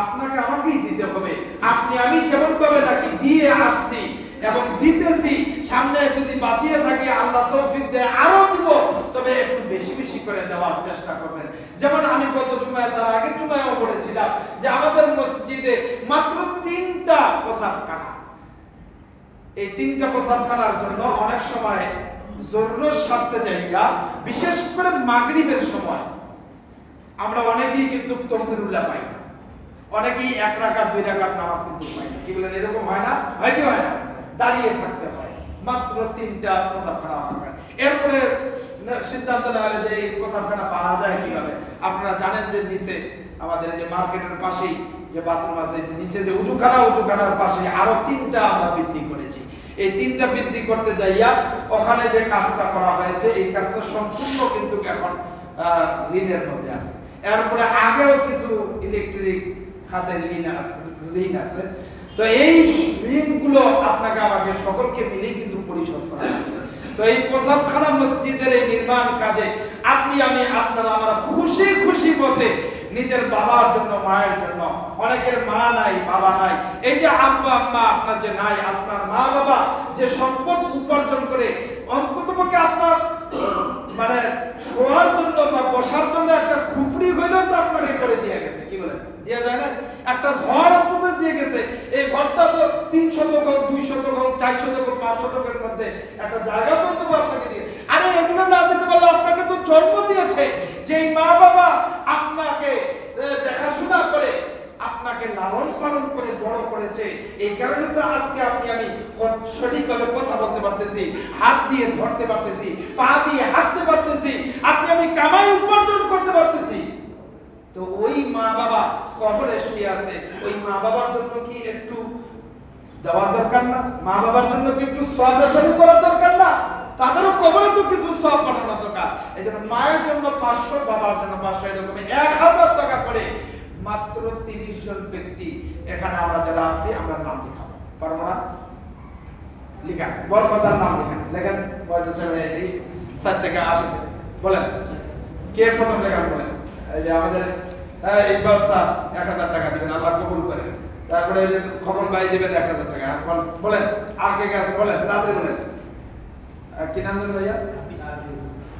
আপনাকে আমাকেই দিতে হবে। আপনি আমি যেমন ভাবে নাকি দিয়ে আসছি এবং দিতেছি, সামনে যদি বাঁচিয়ে থাকি আল্লাহ তৌফিক দেয় আরো দিব, তবে একটু বেশি বেশি করে দেওয়ার চেষ্টা করবেন। যেমন আমি গত জুমায় তার আগের জুমায়ও বলেছিলাম যে আমাদের মসজিদে মাত্র 3টা প্রসাবখানা। এই 3টা প্রসাবখানার জন্য অনেক সময় জরুরত স্বার্থে যাইয়া, বিশেষ করে মাগরিবের সময় আমরা অনেকেই কিন্তু তাকবীরুল্লাহ পাই না, অনেকেই 1 রাকাত 2 রাকাত নামাজ কিন্তু পাই না। কি বলেন, এরকম হয় না? হয় কি হয় না? দাঁড়িয়ে থাকতে হয়। মাত্র 3টা প্রসাবখানা হবে। এরপরে সিদ্ধান্ত নেওয়া হলো যে এই প্রসাবখানা পাওয়া যায় কিভাবে। আপনারা জানেন যে নিচে আমাদের এই যে মার্কেটের পাশেই যে বাথরুম আছে, নিচে যে উজুখানার পাশে আরো 3টা আমরা বৃদ্ধি করেছি। এই 3টা বৃদ্ধি করতে যাইয়া ওখানে যে কাজটা করা হয়েছে, এই কাজটা সম্পূর্ণ কিন্তু এখন ঋণের মধ্যে আছে। এরপরে আগেও কিছু ইলেকট্রিক খাতে ঋণ আছে। তো এই ঋণগুলো আপনাকে আমাকে সকলকে মিলেই কিন্তু পরিশোধ করা হবে। তো এই প্রসাবখানা মসজিদের এই নির্মাণ কাজে আপনি আমি আপনারা আমরা খুশি খুশি মতে নিজের বাবার জন্য, মায়ের জন্য, অনেকের মা নাই বাবা নাই, এই যে আব্বা আম্মা আপনার যে নাই, আপনার মা বাবা যে সম্পদ উপার্জন করে অন্ততপক্ষে আপনার মানে শোয়ার জন্য বা বসার জন্য একটা খুপড়ি হইলেও তো আপনাকে করে দিয়ে গেছে। কি বলেন, দেওয়া যায় না? একটা ঘর অন্তত দিয়ে গেছে। এই ঘরটা তো 300 হোক, 200 হোক, 400 হোক, 500 মধ্যে একটা জায়গা তো অন্তত আপনাকে দিয়ে। আরে এগুলো না দিতে পারলে আপনাকে তো জন্ম দিয়েছে, যেই মা বাবা আপনাকে দেখাশোনা করে, আপনাকে লালন পালন করে বড় করেছে। এই কারণে তো আজকে আমি সঠিকভাবে কথা বলতে পারতেছি, হাত দিয়ে ধরতে পারতেছি, পা দিয়ে হাঁটতে পারতেছি, আমি কামাই উপার্জন করতে পারতেছি। তো ওই মা বাবা কবরে শুয়ে আছে, ওই মা বাবার জন্য কি একটু দেওয়ার দরকার না? মা বাবার জন্য কি একটু সওয়াব রাসানি করার দরকার না? তাদেরও কবরে তো কিছু সওয়াব পাঠানো দরকার। এই জন্য মায়ের জন্য 500, বাবার জন্য 500, এরকম 1000 টাকা করে মাত্র 30 জন ব্যক্তি এখানে আমরা যারা আছি আমরা নাম লিখাবো। পারবো না? লিখা বরকতার নাম লিখেন। লেখেন এই 7 থেকে 80 বলেন কে প্রথম লেখা বলেন। এই যে আমাদের ইকবাল স্যার 1000 টাকা দিবেন, আল্লাহ কবুল করেন। তারপরে এই যে খবর ভাই দিবেন 1000 টাকা। বলেন আর কে কে আছে বলেন, তাড়াতাড়ি বলেন। কি নাম দেন ভাইয়া?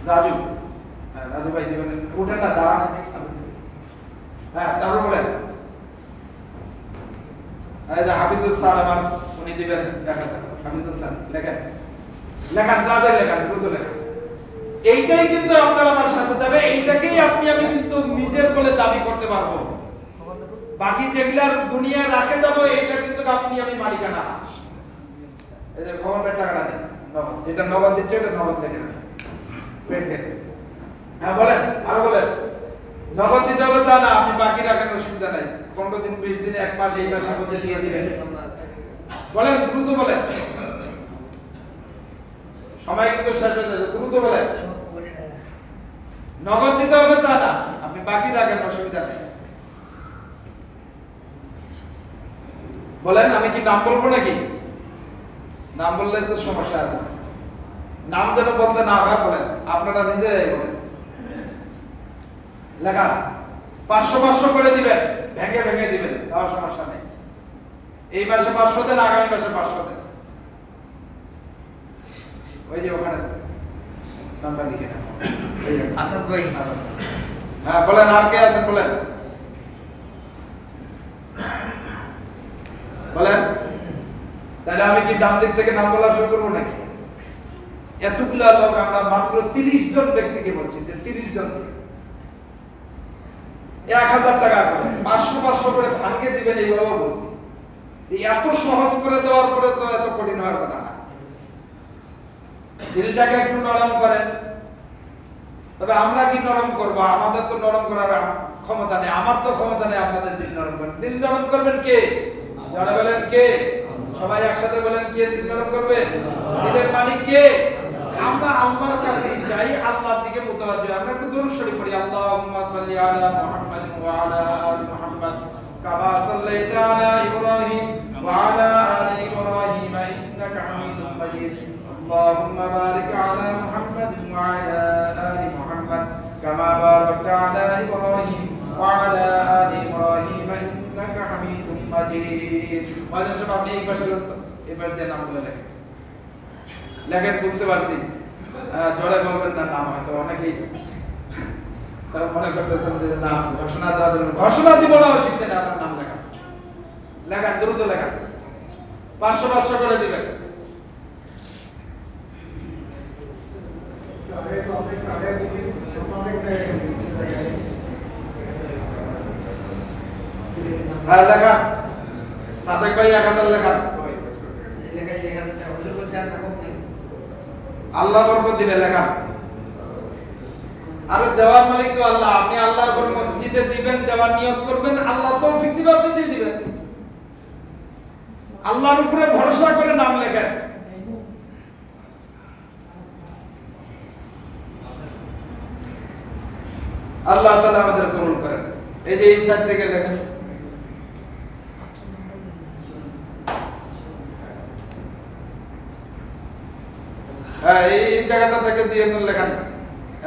রাজু। হ্যাঁ রাজু ভাই দিবেন। উঠেন না, দাঁড়ান। হ্যাঁ তারপর বলেন এই যে হাফিজুল স্যার আমার, উনি দিবেন 1000 টাকা। হাফিজুল স্যার লেখেন, লেখান তাড়াতাড়ি লেখান, দ্রুত লেখান। এইটাই কিন্তু আপনার আমার সাথে যাবে, এইটাকেই আমি কিন্তু নিজের বলে দাবি করতে পারবো। বাকি যেগুলার দুনিয়া রাখে যাবো এইটা কিন্তু আপনি আমি মালিকানা। এই যে খবরের টাকাটা দেন, যেটা নগদ দিচ্ছে ওটা নগদ দেখে না, পেট দেখে। হ্যাঁ বলেন, আরো বলেন। নগদ দিতে হবে তা না, আপনি বাকি রাখেন, অসুবিধা নাই। 15 দিন, 20 দিন, 1 মাস, এই মাসের মধ্যে দিয়ে দিবেন। বলেন দ্রুত বলেন, সময় কিন্তু শেষ হয়ে যাচ্ছে, দ্রুত বলেন। নগদ দিতে হবে তা না, আপনি বাকি রাখেন, অসুবিধা নেই। বলেন আমি কি নাম বলবো নাকি? নাম বললে তো সমস্যা আছে। নাম যেন বলতে না হয় বলেন, আপনারা নিজেরাই বলেন। লেখা 500 করে দিবেন, ভেঙে ভেঙে দিবেন, তাও সমস্যা নেই। এই মাসে 500 দেন, আগামী মাসে 500 দেন। ওই যে ওখানে নাম্বার লিখে নেন। আসাদ ভাই, আসাদ। হ্যাঁ বলেন, আর কে আছেন বলেন। বলেন। তাহলে আমি কি ডান দিক থেকে নাম বলা শুরু করবো নাকি? এতগুলা লোক, আমরা মাত্র 30 জন ব্যক্তিকে বলছি যে 30 জন 1000 টাকা করে 500 করে ভাঙে দিবেন, এইভাবে বলছি। এত সহজ করে দেওয়ার পরে তো এত কঠিন হওয়ার কথা না। দিলটাকে একটু নরম করেন। তবে আমরা কি নরম করবো? আমাদের তো নরম করার ক্ষমতা নেই, আমার তো ক্ষমতা নেই আপনাদের দিল নরম করেন। দিল নরম করবেন কে? যারা বলেন কে? সবাই একসাথে বলেন, কে দিল নরম করবে? দিলের মালিক কে? আমরা আল্লাহর কাছে যাই, আল্লাহর দিকে মুতাওয়াজ্জিহ। আমরা একটু দরুদ শরীফ পড়ি। আল্লাহুম্মা সাল্লি আলা মুহাম্মাদ ওয়া আলা আলি মুহাম্মাদ কামা সাল্লাইতা আলা ইব্রাহিম ওয়া আলা আলি ইব্রাহিম ইন্নাকা হামিদুম মাজিদ। আল্লাহুম্মা বারিক আলা মুহাম্মাদ ওয়া আলা আলি মুহাম্মাদ কামা বারাকতা আলা ইব্রাহিম ওয়া আলা আলি ইব্রাহিম ইন্নাকা হামিদুম মাজিদ। মাঝে মাঝে আপনি এই পাশে দেন, নাম বলে লেখেন। লেখেন, বুঝতে পারছি। জোরে বলবেন না, নাম হয়তো অনেকেই তারা মনে করতেছেন যে নাম ঘোষণা দেওয়ার জন্য। ঘোষণা দিব না, অসুবিধা নেই, আপনার নাম লেখা লেখান, দ্রুত লেখান, 500 করে দিবেন। হ্যাঁ লেখান, সাদেক ভাই 1000 লেখান। আল্লাহ বরকত দিবে, লেখান। আরে দেওয়ার মালিক তো আল্লাহ, আপনি আল্লাহর ঘর মসজিদে দিবেন, দেওয়ার নিয়ত করবেন, আল্লাহ তৌফিক দিবে, আপনি দিয়ে দিবেন। আল্লাহর উপরে ভরসা করে নাম লেখেন। আল্লাহ তাআলা আমাদের কবুল করেন। এই যে এই সাইড থেকে লেখেন। হ্যাঁ, এই জায়গাটা থেকে দিয়ে লেখান,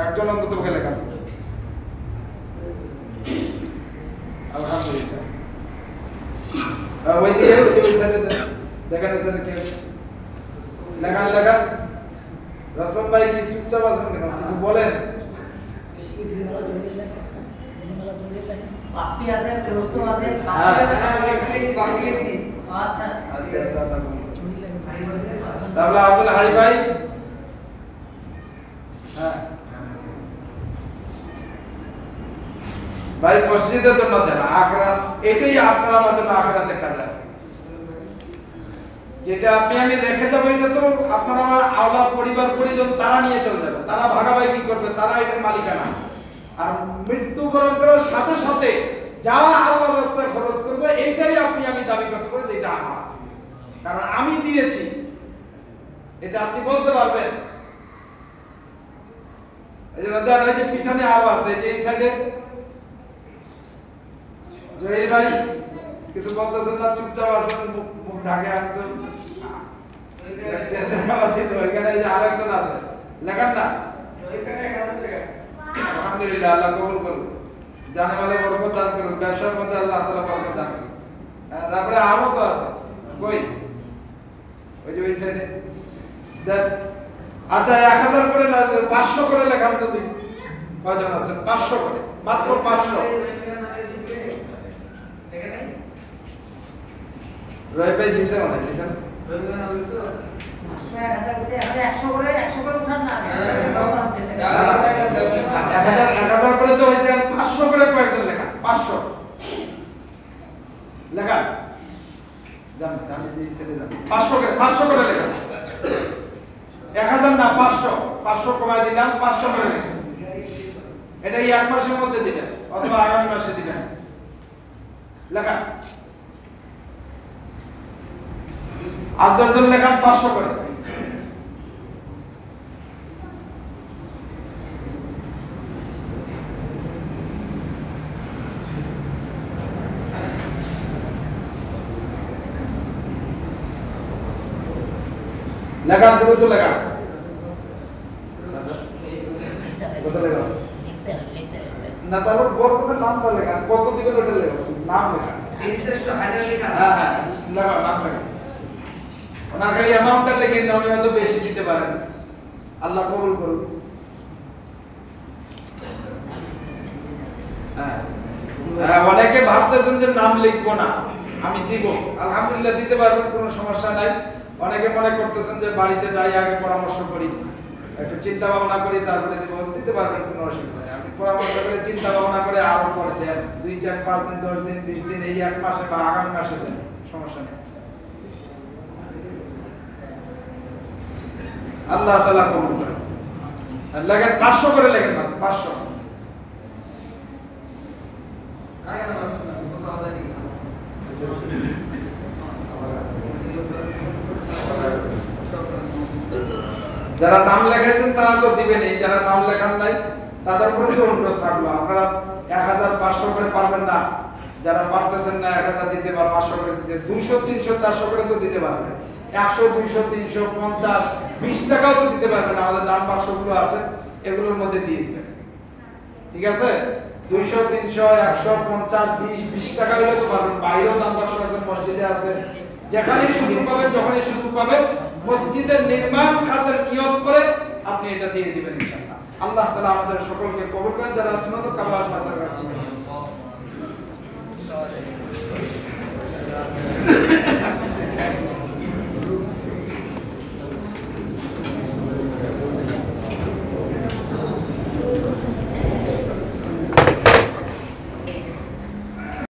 একজন অন্তত লেখান। আলহামদুলিল্লাহ। ওই দিয়ে ওই সাইডে দেখেন, ওই সাইডে কে লেখান লেখান। রসম ভাই কি চুপচাপ আছেন কেন, কিছু বলেন? আপনি আছেন, রোস্তম আছে, বাকি লেখছি। আচ্ছা আচ্ছা, তাহলে আব্দুল হাই ভাই। হ্যাঁ ভাই, মসজিদের জন্য দেন, আখিরাত এটাই আপনার আমার জন্য আখিরাতের কাজ। যেটা আমি রেখে যাবো, এটা তো আপনার আমার আওলাদ, পরিবার পরিজন তারা নিয়ে চলে যাবে, তারা ভাগাভাগি করবে, তারা এটার মালিকানা। আর মৃত্যুবরণ করার সাথে সাথে যা আল্লাহর রাস্তায় খরচ করবে, এইটাই আমি দাবি করতে পারি যে এটা আমার, কারণ আমি দিয়েছি, এটা আপনি বলতে পারবেন। এই জন্য দেন, এই যে পিছনে আরো আছে, যে এই সাইডে জহির ভাই কিছু বলতেছেন না, চুপচাপ আছেন, মুখ ঢাকে আসতো। ওইখানে যে আরেকজন আছে, লেখান না। আলহামদুলিল্লাহ, আল্লাহ কবুল করুন, জানে মালে বরকত দান করুন, ব্যবসার মধ্যে আল্লাহ তাআলা বরকত দান করুন। তারপরে আরো তো আছে, কই ওই যে ওই সাইডে দেন। আচ্ছা, 1000 করে না, 500 করে লেখান তো। দিন কয়জন আছেন? 500 করে, মাত্র 500। রয় ভাই দিছে, মানে দিছেন হ্যাঁ, 100 করে উঠান না। 1000 করে তো হয়েছে, 500 করে কয়েকজন লেখা, 500 লেখা জান, 500 করে লেখা। 1000 না, 500 কমায় দিলাম, 500 করে লেখা। এটা এই 1 মাসের মধ্যে দিবেন অথবা আগামী মাসে দিবেন, লেখা। আর 10 জন লেখান, 500 করে। লেখান, দ্রুত লেখান। কত লেখান না, তারপর বড় নামটা লেখান, কত দিবেন ওটা লেখান, নাম লেখান। হ্যাঁ হ্যাঁ, লেখান, নাম লেখান। ওনার খালি অ্যামাউন্টটা লেখেন না, উনি হয়তো বেশি দিতে পারেন, আল্লাহ কবুল করুন। অনেকে ভাবতেছেন যে নাম লিখবো না, আমি দিব, আলহামদুলিল্লাহ দিতে পারবেন, কোনো সমস্যা নাই। অনেকে মনে করতেছেন যে বাড়িতে যাই, আগে পরামর্শ করি, একটু চিন্তা ভাবনা করি, তারপরে দিতে পারবেন, কোনো অসুবিধা নেই। আপনি পরামর্শ করে, চিন্তা ভাবনা করে আরো পরে দেন, 2, 4, 5 দিন, 10 দিন, 20 দিন, এই 1 মাসে বা আগামী মাসে দেন, সমস্যা নেই। আল্লাহ তাআলা কবুল করেন। লেখেন, 500 করে লেখেন, মাত্র 500। যারা নাম লেখাইছেন তারা তো দিবেনই, যারা নাম লেখান নাই তাদের উপরে তো অনুরোধ থাকলো, আপনারা 1500 করে পারবেন না, যারা পারতেছেন না 1000 দিতে বা 500 করে দিতে, 200, 300, 400 করে তো দিতে পারবেন, 100, 200, 300, 50, 20 টাকাও তো দিতে পারবেন। আমাদের দান বাক্সগুলো আছে, এগুলোর মধ্যে দিয়ে দিবেন, ঠিক আছে? 200, 300, 100, 50, 20 টাকা হলে তো পারবেন। বাইরেও দান বাক্স আছে, মসজিদে আছে, যেখানেই সুযোগ পাবেন, যখনই সুযোগ পাবেন, মসজিদের নির্মাণ খাতের আপনি এটা দিয়ে দিবেন ইনশাআল্লাহ। আল্লাহ তাআলা আমাদের সকলকে কবুল করেন যারা আসমানু কাবার মাজার কাছে